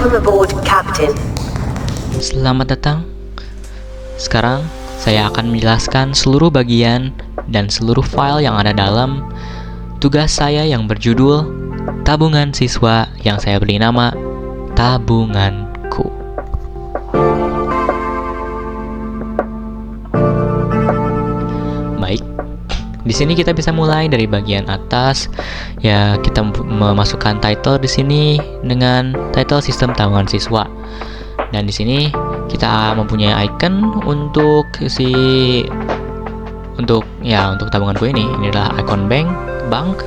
Welcome aboard, Captain. Selamat datang. Sekarang saya akan menjelaskan seluruh bagian dan seluruh file yang ada dalam tugas saya yang berjudul Tabungan Siswa yang saya beri nama Tabunganku. Baik. Di sini kita bisa mulai dari bagian atas. Ya, kita memasukkan title di sini dengan title Sistem Tabungan Siswa. Dan di sini kita mempunyai icon untuk tabunganku ini. Ini adalah icon bank.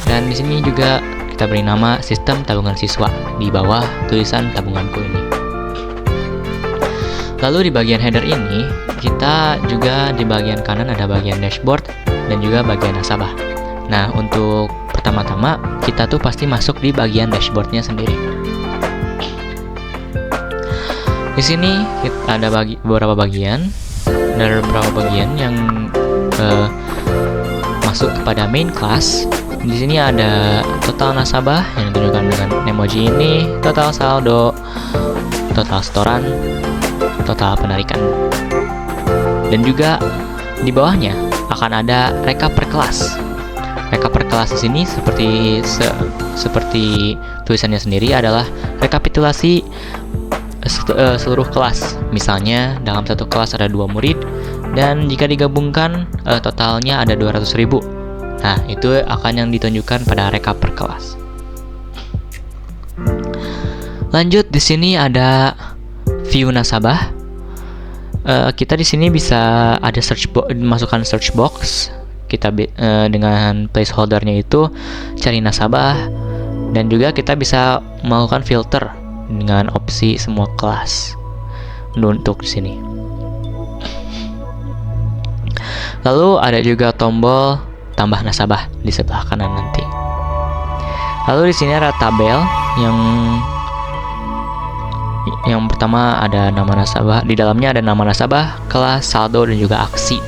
Dan di sini juga kita beri nama Sistem Tabungan Siswa di bawah tulisan tabunganku ini. Lalu di bagian header ini, kita juga di bagian kanan ada bagian dashboard dan juga bagian nasabah. Nah, untuk pertama-tama kita tuh pasti masuk di bagian dashboardnya sendiri. Di sini ada beberapa bagian yang masuk kepada main class. Di sini ada total nasabah yang ditunjukkan dengan emoji ini, total saldo, total setoran, total penarikan. Dan juga di bawahnya akan ada rekap per kelas. Rekap per kelas di sini seperti tulisannya sendiri adalah rekapitulasi seluruh kelas. Misalnya dalam satu kelas ada 2 murid dan jika digabungkan totalnya ada 200.000. Nah, itu akan yang ditunjukkan pada rekap per kelas. Lanjut, di sini ada view nasabah. Kita di sini bisa ada masukkan search box. Kita dengan placeholdernya itu cari nasabah, dan juga kita bisa melakukan filter dengan opsi semua kelas untuk di sini. Lalu ada juga tombol tambah nasabah di sebelah kanan nanti. Lalu di sini ada tabel yang pertama ada nama nasabah, di dalamnya ada nama nasabah, kelas, saldo, dan juga aksi.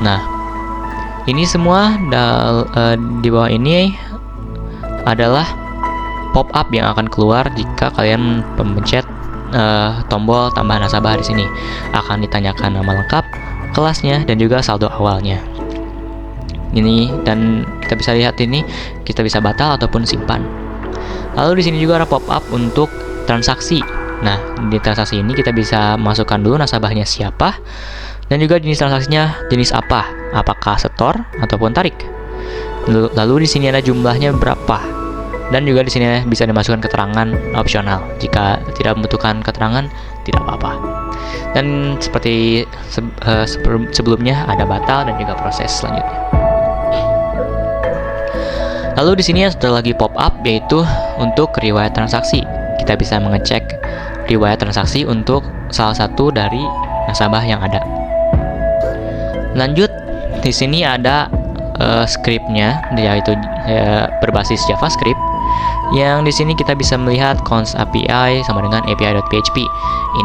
Nah, ini semua di bawah ini adalah pop-up yang akan keluar jika kalian memencet tombol tambah nasabah di sini. Akan ditanyakan nama lengkap, kelasnya, dan juga saldo awalnya. Ini, dan kita bisa lihat ini, kita bisa batal ataupun simpan. Lalu di sini juga ada pop-up untuk transaksi. Nah, di transaksi ini kita bisa masukkan dulu nasabahnya siapa dan juga jenis transaksinya jenis apa, apakah setor ataupun tarik. Lalu di sini ada jumlahnya berapa, dan juga di sini bisa dimasukkan keterangan opsional. Jika tidak membutuhkan keterangan, tidak apa-apa. Dan seperti sebelumnya ada batal dan juga proses selanjutnya. Lalu di sini ada lagi pop up, yaitu untuk riwayat transaksi. Kita bisa mengecek riwayat transaksi untuk salah satu dari nasabah yang ada. Lanjut, di sini ada scriptnya, yaitu berbasis JavaScript. Yang di sini kita bisa melihat const API sama dengan API.php.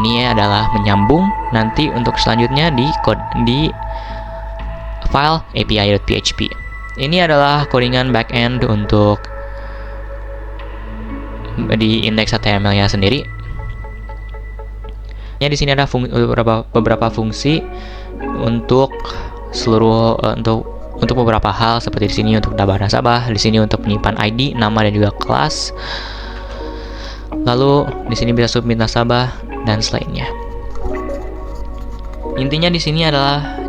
Ini adalah menyambung nanti untuk selanjutnya di file API.php. Ini adalah codingan backend untuk di indeks HTML-nya sendiri. Ya, di sini ada beberapa fungsi untuk untuk beberapa hal, seperti di sini untuk tambah nasabah, di sini untuk menyimpan ID, nama, dan juga kelas. Lalu di sini bisa submit nasabah dan selainnya. Intinya di sini adalah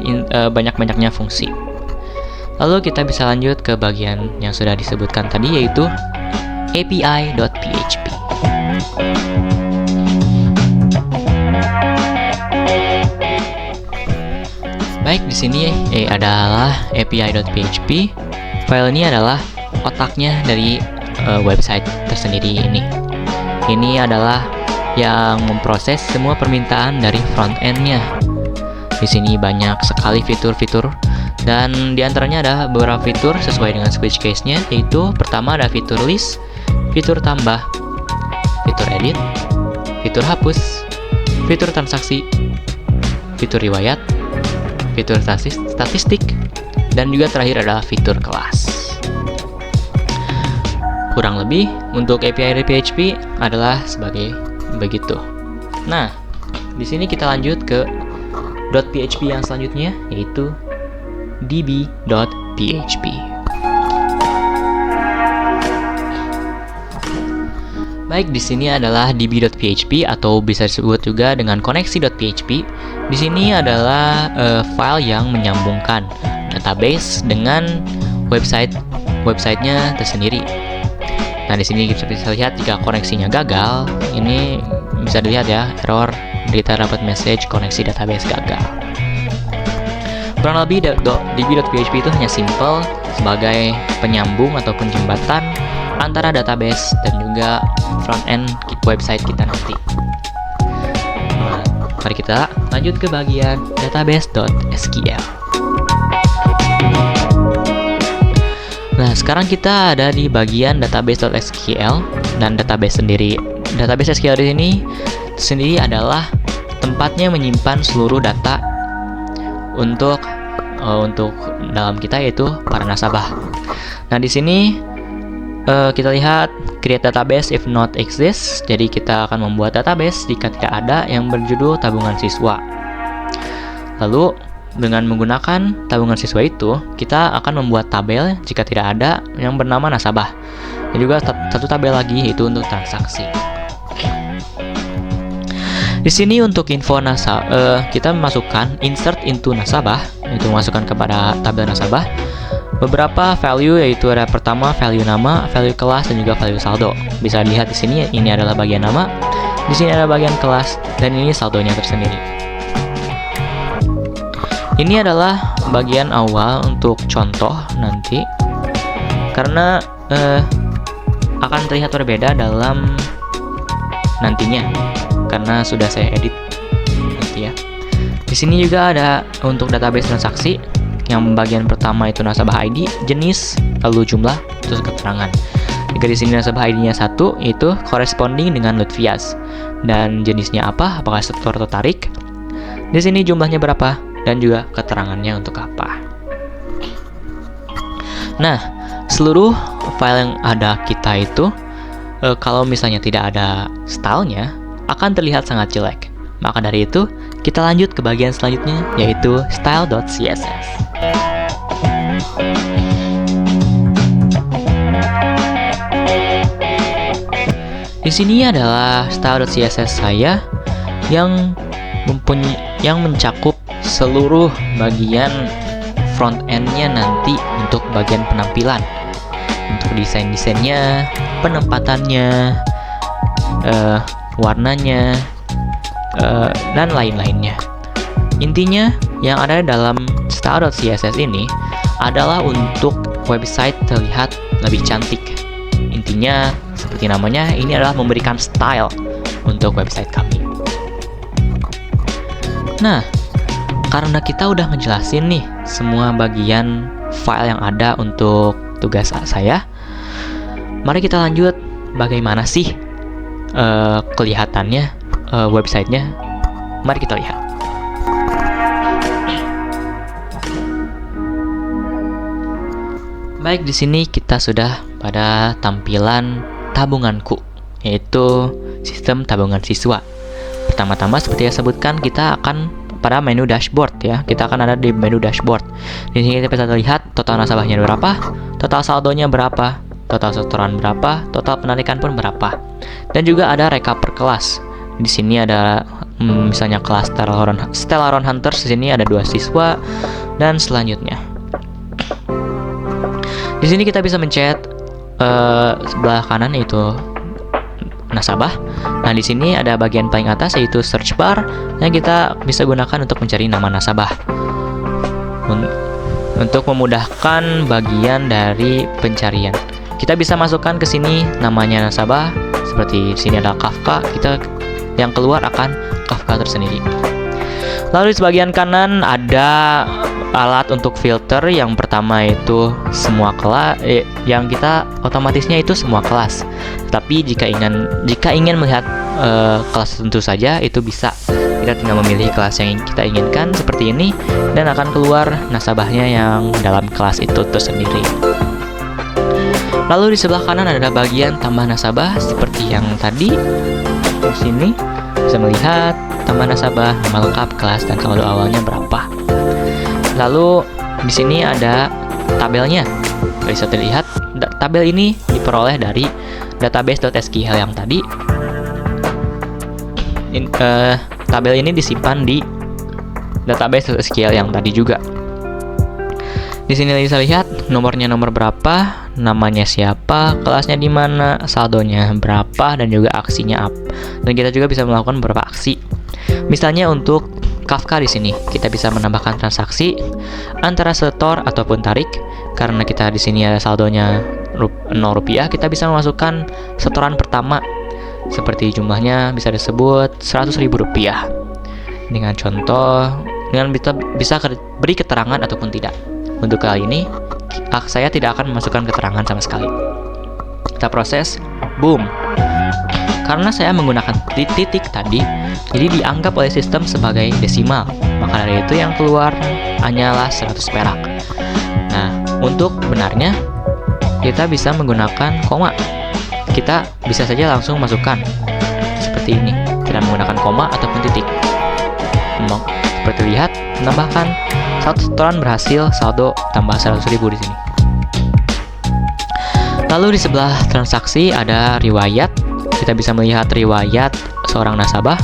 banyak-banyaknya fungsi. Lalu kita bisa lanjut ke bagian yang sudah disebutkan tadi, yaitu API.php. Baik, di sini adalah API.php. File ini adalah otaknya dari website tersendiri ini. Ini adalah yang memproses semua permintaan dari front end-nya. Di sini banyak sekali fitur-fitur, dan diantaranya ada beberapa fitur sesuai dengan switch case-nya, yaitu pertama ada fitur list, fitur tambah, fitur edit, fitur hapus, fitur transaksi, fitur riwayat, fitur statistik, dan juga terakhir adalah fitur kelas. Kurang lebih untuk API.php adalah sebagai begitu. Nah, di sini kita lanjut ke .php yang selanjutnya, yaitu db.php. Baik, di sini adalah db.php atau bisa disebut juga dengan koneksi.php. Di sini adalah file yang menyambungkan database dengan websitenya tersendiri. Nah, di sini kita bisa lihat jika koneksinya gagal, ini bisa dilihat ya, error, kita dapat message koneksi database gagal. Kurang lebih db.php itu hanya simple sebagai penyambung ataupun jembatan antara database dan juga front end website kita nanti. Nah, mari kita lanjut ke bagian database.sql. Nah, sekarang kita ada di bagian database.sql dan database sendiri. Database SQL di sini sendiri adalah tempatnya menyimpan seluruh data untuk dalam kita, yaitu para nasabah. Nah, di sini kita lihat create database if not exists. Jadi kita akan membuat database jika tidak ada yang berjudul tabungan siswa. Lalu dengan menggunakan tabungan siswa itu, kita akan membuat tabel jika tidak ada yang bernama nasabah. Dan juga satu tabel lagi, yaitu untuk transaksi. Di sini untuk info nasabah, kita memasukkan insert into nasabah, itu masukkan kepada tabel nasabah beberapa value, yaitu ada pertama value nama, value kelas, dan juga value saldo. Bisa dilihat di sini, ini adalah bagian nama, di sini ada bagian kelas, dan ini saldonya tersendiri. Ini adalah bagian awal untuk contoh nanti, karena akan terlihat berbeda dalam nantinya, karena sudah saya edit nanti ya. Di sini juga ada untuk database transaksi, yang bagian pertama itu nasabah ID, jenis, lalu jumlah, terus keterangan. Jika di sini nasabah ID-nya 1, itu corresponding dengan Lutfias, dan jenisnya apa, apakah setor atau tarik. Di sini jumlahnya berapa, dan juga keterangannya untuk apa. Nah, seluruh file yang ada kita itu, kalau misalnya tidak ada stylenya, akan terlihat sangat jelek. Maka dari itu, kita lanjut ke bagian selanjutnya, yaitu style.css. Di sini adalah style.css saya yang mencakup seluruh bagian front end-nya nanti untuk bagian penampilan, untuk desainnya, penempatannya, warnanya, dan lain-lainnya. Intinya, yang ada dalam style.css ini adalah untuk website terlihat lebih cantik. Intinya, seperti namanya, ini adalah memberikan style untuk website kami. Nah, karena kita udah ngejelasin nih semua bagian file yang ada untuk tugas saya, mari kita lanjut bagaimana sih kelihatannya websitenya. Mari kita lihat. Baik, di sini kita sudah pada tampilan tabunganku, yaitu sistem tabungan siswa. Pertama-tama seperti yang sebutkan, kita akan pada menu dashboard ya. Kita akan ada di menu dashboard. Di sini kita bisa lihat total nasabahnya berapa, total saldonya berapa, total setoran berapa, total penarikan pun berapa. Dan juga ada rekap per kelas. Di sini ada misalnya kelas Stellaron Hunters, di sini ada 2 siswa dan selanjutnya. Di sini kita bisa mencet sebelah kanan yaitu nasabah. Nah, di sini ada bagian paling atas yaitu search bar yang kita bisa gunakan untuk mencari nama nasabah. Untuk memudahkan bagian dari pencarian, kita bisa masukkan ke sini namanya nasabah. Seperti di sini ada Kafka, kita yang keluar akan Kafka tersendiri. Lalu di sebagian kanan ada alat untuk filter. Yang pertama itu semua kelas, yang kita otomatisnya itu semua kelas. Tapi jika ingin melihat kelas tertentu saja, itu bisa. Kita tinggal memilih kelas yang kita inginkan seperti ini, dan akan keluar nasabahnya yang dalam kelas itu tersendiri. Lalu di sebelah kanan ada bagian tambah nasabah seperti yang tadi. Di sini bisa melihat tambah nasabah, nama lengkap, kelas, dan saldo awalnya berapa. Lalu di sini ada tabelnya. Bisa terlihat tabel ini diperoleh dari database.sql yang tadi. Tabel ini disimpan di database.sql yang tadi juga. Di sini bisa lihat nomornya nomor berapa, namanya siapa, kelasnya di mana, saldonya berapa, dan juga aksinya apa. Dan kita juga bisa melakukan beberapa aksi. Misalnya untuk Kafka di sini, kita bisa menambahkan transaksi antara setor ataupun tarik. Karena kita di sini ada saldonya 0 rupiah, kita bisa memasukkan setoran pertama. Seperti jumlahnya bisa disebut 100.000 rupiah. Dengan contoh, dengan bisa beri keterangan ataupun tidak. Untuk kali ini, saya tidak akan memasukkan keterangan sama sekali. Kita proses, boom. Karena saya menggunakan titik tadi, jadi dianggap oleh sistem sebagai desimal. Maka dari itu yang keluar hanyalah 100 perak. Nah, untuk benarnya, kita bisa menggunakan koma. Kita bisa saja langsung masukkan seperti ini, tidak menggunakan koma ataupun titik. Seperti lihat, menambahkan satu setoran berhasil, saldo tambah 100.000 di sini. Lalu di sebelah transaksi ada riwayat. Kita bisa melihat riwayat seorang nasabah.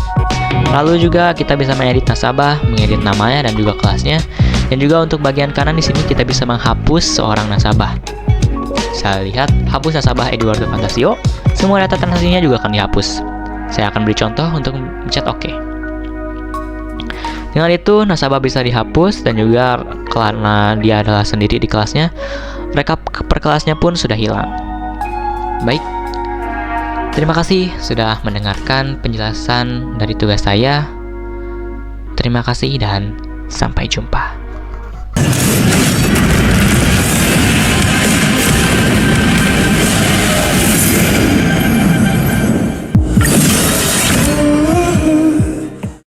Lalu juga kita bisa mengedit nasabah, mengedit namanya dan juga kelasnya. Dan juga untuk bagian kanan di sini kita bisa menghapus seorang nasabah. Saya lihat hapus nasabah Eduardo Fantasio. Semua data transaksinya juga akan dihapus. Saya akan beri contoh untuk mencet OK. Dengan itu, nasabah bisa dihapus dan juga karena dia adalah sendiri di kelasnya, rekap per kelasnya pun sudah hilang. Baik, terima kasih sudah mendengarkan penjelasan dari tugas saya. Terima kasih dan sampai jumpa.